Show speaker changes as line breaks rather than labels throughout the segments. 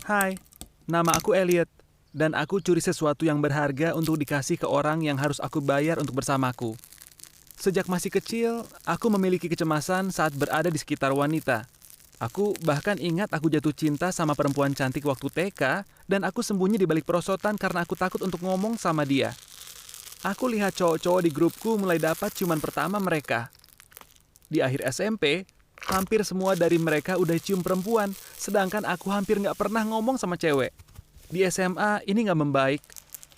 Hai, nama aku Elliot, dan aku curi sesuatu yang berharga untuk dikasih ke orang yang harus aku bayar untuk bersamaku. Sejak masih kecil, aku memiliki kecemasan saat berada di sekitar wanita. Aku bahkan ingat aku jatuh cinta sama perempuan cantik waktu TK, dan aku sembunyi di balik perosotan karena aku takut untuk ngomong sama dia. Aku lihat cowok-cowok di grupku mulai dapat ciuman pertama mereka. Di akhir SMP, hampir semua dari mereka udah cium perempuan, sedangkan aku hampir nggak pernah ngomong sama cewek. Di SMA, ini nggak membaik.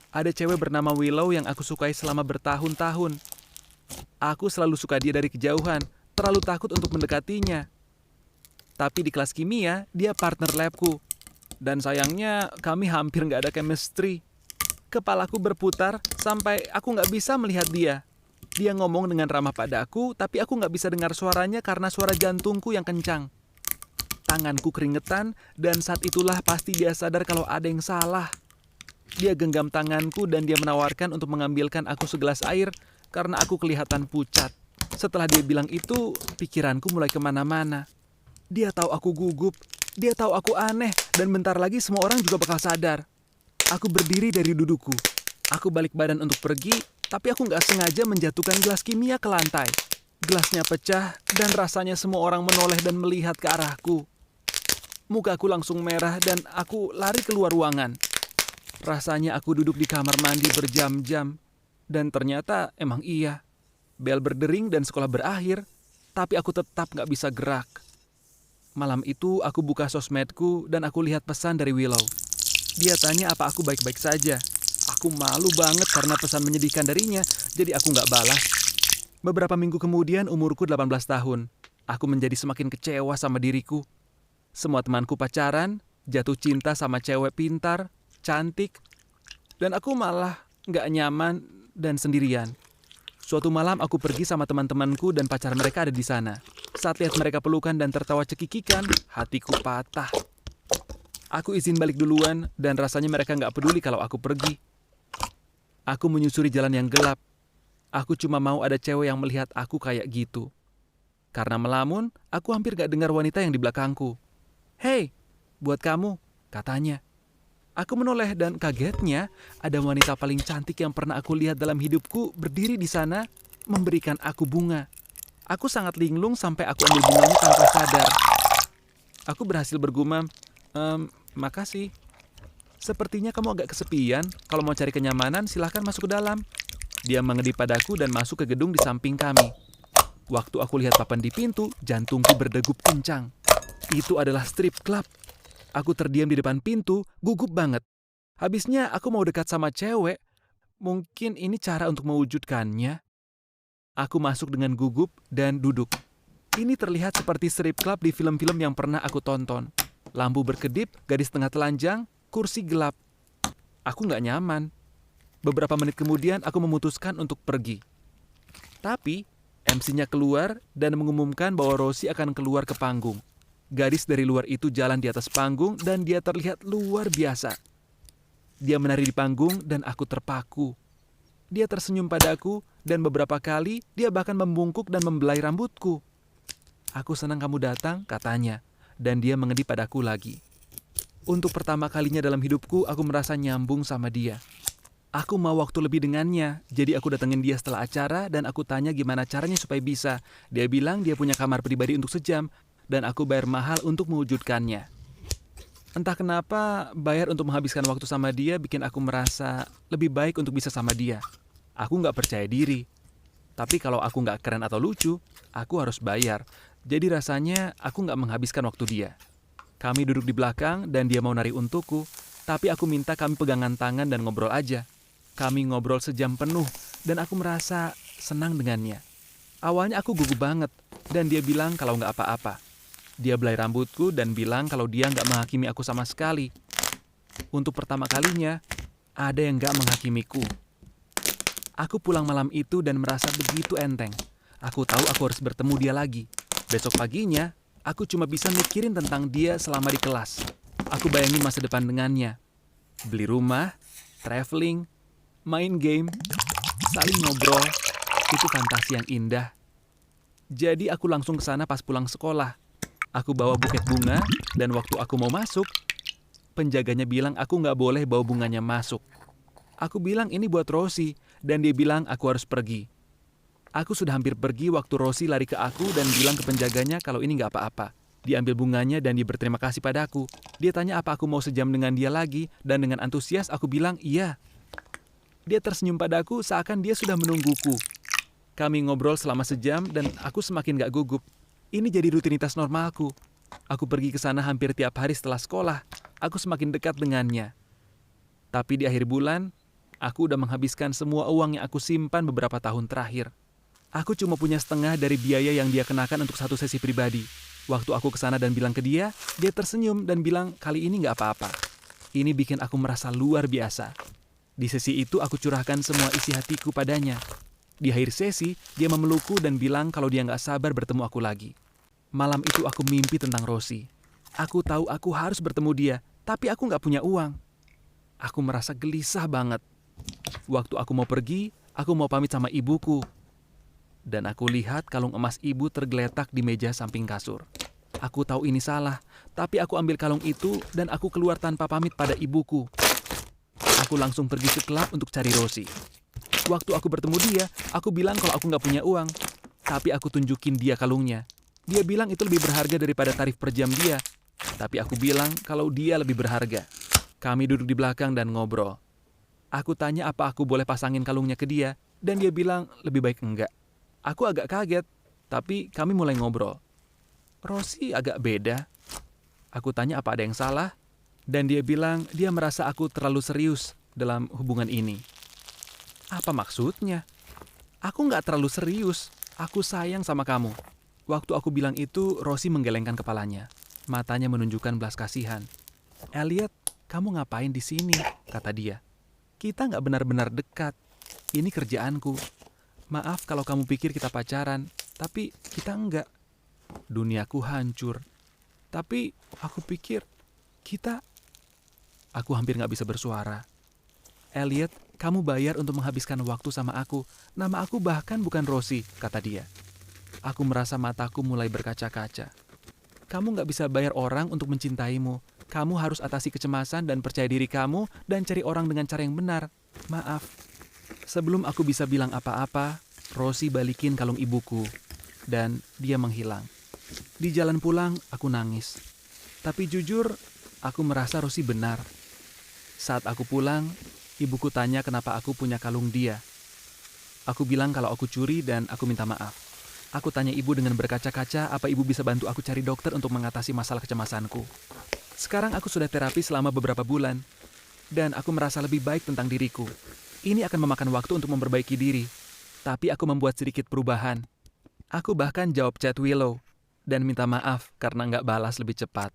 Ada cewek bernama Willow yang aku sukai selama bertahun-tahun. Aku selalu suka dia dari kejauhan, terlalu takut untuk mendekatinya. Tapi di kelas kimia, dia partner labku. Dan sayangnya, kami hampir nggak ada chemistry. Kepalaku berputar sampai aku nggak bisa melihat dia. Dia ngomong dengan ramah padaku, tapi aku nggak bisa dengar suaranya karena suara jantungku yang kencang. Tanganku keringetan, dan saat itulah pasti dia sadar kalau ada yang salah. Dia genggam tanganku dan dia menawarkan untuk mengambilkan aku segelas air karena aku kelihatan pucat. Setelah dia bilang itu, pikiranku mulai kemana-mana. Dia tahu aku gugup, dia tahu aku aneh, dan bentar lagi semua orang juga bakal sadar. Aku berdiri dari dudukku. Aku balik badan untuk pergi, tapi aku nggak sengaja menjatuhkan gelas kimia ke lantai. Gelasnya pecah, dan rasanya semua orang menoleh dan melihat ke arahku. Mukaku langsung merah, dan aku lari keluar ruangan. Rasanya aku duduk di kamar mandi berjam-jam. Dan ternyata emang iya. Bel berdering dan sekolah berakhir, tapi aku tetap nggak bisa gerak. Malam itu aku buka sosmedku dan aku lihat pesan dari Willow. Dia tanya apa aku baik-baik saja. Aku malu banget karena pesan menyedihkan darinya, jadi aku nggak balas. Beberapa minggu kemudian umurku 18 tahun. Aku menjadi semakin kecewa sama diriku. Semua temanku pacaran, jatuh cinta sama cewek pintar, cantik, dan aku malah nggak nyaman dan sendirian. Suatu malam aku pergi sama teman-temanku dan pacar mereka ada di sana. Saat lihat mereka pelukan dan tertawa cekikikan, hatiku patah. Aku izin balik duluan dan rasanya mereka nggak peduli kalau aku pergi. Aku menyusuri jalan yang gelap. Aku cuma mau ada cewek yang melihat aku kayak gitu. Karena melamun, aku hampir gak dengar wanita yang di belakangku. "Hei, buat kamu," katanya. Aku menoleh dan kagetnya ada wanita paling cantik yang pernah aku lihat dalam hidupku berdiri di sana memberikan aku bunga. Aku sangat linglung sampai aku ambil bunganya tanpa sadar. Aku berhasil bergumam, makasih. Sepertinya kamu agak kesepian. Kalau mau cari kenyamanan, silahkan masuk ke dalam. Dia mengendip padaku dan masuk ke gedung di samping kami. Waktu aku lihat papan di pintu, jantungku berdegup kencang. Itu adalah strip club. Aku terdiam di depan pintu, gugup banget. Habisnya aku mau dekat sama cewek. Mungkin ini cara untuk mewujudkannya. Aku masuk dengan gugup dan duduk. Ini terlihat seperti strip club di film-film yang pernah aku tonton. Lampu berkedip, gadis tengah telanjang, kursi gelap. Aku nggak nyaman. Beberapa menit kemudian aku memutuskan untuk pergi. Tapi MC-nya keluar dan mengumumkan bahwa Rosie akan keluar ke panggung. Gadis dari luar itu jalan di atas panggung dan dia terlihat luar biasa. Dia menari di panggung dan aku terpaku. Dia tersenyum padaku dan beberapa kali dia bahkan membungkuk dan membelai rambutku. "Aku senang kamu datang," katanya, dan dia mengendip padaku lagi. Untuk pertama kalinya dalam hidupku, aku merasa nyambung sama dia. Aku mau waktu lebih dengannya, jadi aku datengin dia setelah acara dan aku tanya gimana caranya supaya bisa. Dia bilang dia punya kamar pribadi untuk sejam, dan aku bayar mahal untuk mewujudkannya. Entah kenapa, bayar untuk menghabiskan waktu sama dia bikin aku merasa lebih baik untuk bisa sama dia. Aku nggak percaya diri. Tapi kalau aku nggak keren atau lucu, aku harus bayar. Jadi rasanya aku nggak menghabiskan waktu dia. Kami duduk di belakang dan dia mau nari untukku, tapi aku minta kami pegangan tangan dan ngobrol aja. Kami ngobrol sejam penuh dan aku merasa senang dengannya. Awalnya aku gugup banget dan dia bilang kalau nggak apa-apa. Dia belai rambutku dan bilang kalau dia nggak menghakimi aku sama sekali. Untuk pertama kalinya, ada yang nggak menghakimiku. Aku pulang malam itu dan merasa begitu enteng. Aku tahu aku harus bertemu dia lagi. Besok paginya, aku cuma bisa mikirin tentang dia selama di kelas. Aku bayangin masa depan dengannya. Beli rumah, traveling, main game, saling ngobrol. Itu fantasi yang indah. Jadi aku langsung ke sana pas pulang sekolah. Aku bawa buket bunga, dan waktu aku mau masuk, penjaganya bilang aku nggak boleh bawa bunganya masuk. Aku bilang ini buat Rosie, dan dia bilang aku harus pergi. Aku sudah hampir pergi waktu Rosie lari ke aku dan bilang ke penjaganya kalau ini nggak apa-apa. Dia ambil bunganya dan dia berterima kasih padaku. Dia tanya apa aku mau sejam dengan dia lagi, dan dengan antusias aku bilang iya. Dia tersenyum padaku seakan dia sudah menungguku. Kami ngobrol selama sejam dan aku semakin gak gugup. Ini jadi rutinitas normalku. Aku pergi ke sana hampir tiap hari setelah sekolah. Aku semakin dekat dengannya. Tapi di akhir bulan, aku udah menghabiskan semua uang yang aku simpan beberapa tahun terakhir. Aku cuma punya setengah dari biaya yang dia kenakan untuk satu sesi pribadi. Waktu aku ke sana dan bilang ke dia tersenyum dan bilang kali ini gak apa-apa. Ini bikin aku merasa luar biasa. Di sesi itu aku curahkan semua isi hatiku padanya. Di akhir sesi, dia memelukku dan bilang kalau dia gak sabar bertemu aku lagi. Malam itu aku mimpi tentang Rosie. Aku tahu aku harus bertemu dia, tapi aku gak punya uang. Aku merasa gelisah banget. Waktu aku mau pergi, aku mau pamit sama ibuku. Dan aku lihat kalung emas ibu tergeletak di meja samping kasur. Aku tahu ini salah, tapi aku ambil kalung itu dan aku keluar tanpa pamit pada ibuku. Aku langsung pergi ke klub untuk cari Rosie. Waktu aku bertemu dia, aku bilang kalau aku nggak punya uang. Tapi aku tunjukin dia kalungnya. Dia bilang itu lebih berharga daripada tarif per jam dia. Tapi aku bilang kalau dia lebih berharga. Kami duduk di belakang dan ngobrol. Aku tanya apa aku boleh pasangin kalungnya ke dia, dan dia bilang lebih baik enggak. Aku agak kaget, tapi kami mulai ngobrol. Rosie agak beda. Aku tanya apa ada yang salah, dan dia bilang dia merasa aku terlalu serius dalam hubungan ini. Apa maksudnya? Aku nggak terlalu serius. Aku sayang sama kamu. Waktu aku bilang itu, Rosie menggelengkan kepalanya. Matanya menunjukkan belas kasihan. Elliot, kamu ngapain di sini? Kata dia. Kita nggak benar-benar dekat. Ini kerjaanku. Maaf kalau kamu pikir kita pacaran, tapi kita enggak. Duniaku hancur. Tapi aku pikir kita... Aku hampir nggak bisa bersuara. Elliot, kamu bayar untuk menghabiskan waktu sama aku. Nama aku bahkan bukan Rosie, kata dia. Aku merasa mataku mulai berkaca-kaca. Kamu nggak bisa bayar orang untuk mencintaimu. Kamu harus atasi kecemasan dan percaya diri kamu dan cari orang dengan cara yang benar. Maaf. Sebelum aku bisa bilang apa-apa, Rosie balikin kalung ibuku. Dan dia menghilang. Di jalan pulang, aku nangis. Tapi jujur, aku merasa Rosie benar. Saat aku pulang, ibuku tanya kenapa aku punya kalung dia. Aku bilang kalau aku curi dan aku minta maaf. Aku tanya ibu dengan berkaca-kaca apa ibu bisa bantu aku cari dokter untuk mengatasi masalah kecemasanku. Sekarang aku sudah terapi selama beberapa bulan. Dan aku merasa lebih baik tentang diriku. Ini akan memakan waktu untuk memperbaiki diri. Tapi aku membuat sedikit perubahan. Aku bahkan jawab chat Willow. Dan minta maaf karena nggak balas lebih cepat.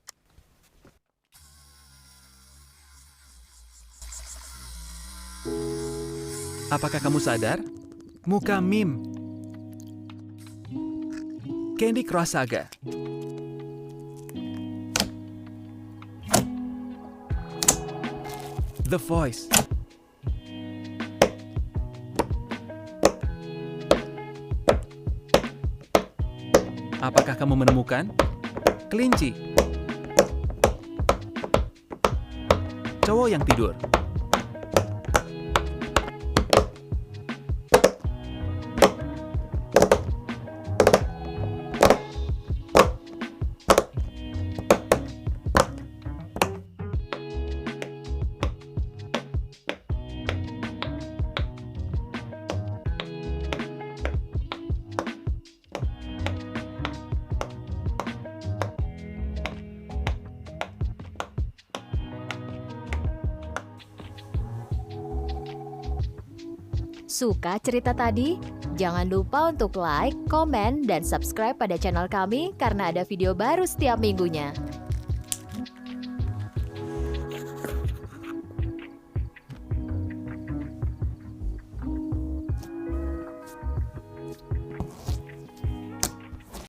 Apakah kamu sadar? Muka meme. Candy Crush Saga. The Voice. Apakah kamu menemukan? Kelinci. Cowok yang tidur.
Suka cerita tadi? Jangan lupa untuk like, komen, dan subscribe pada channel kami karena ada video baru setiap minggunya.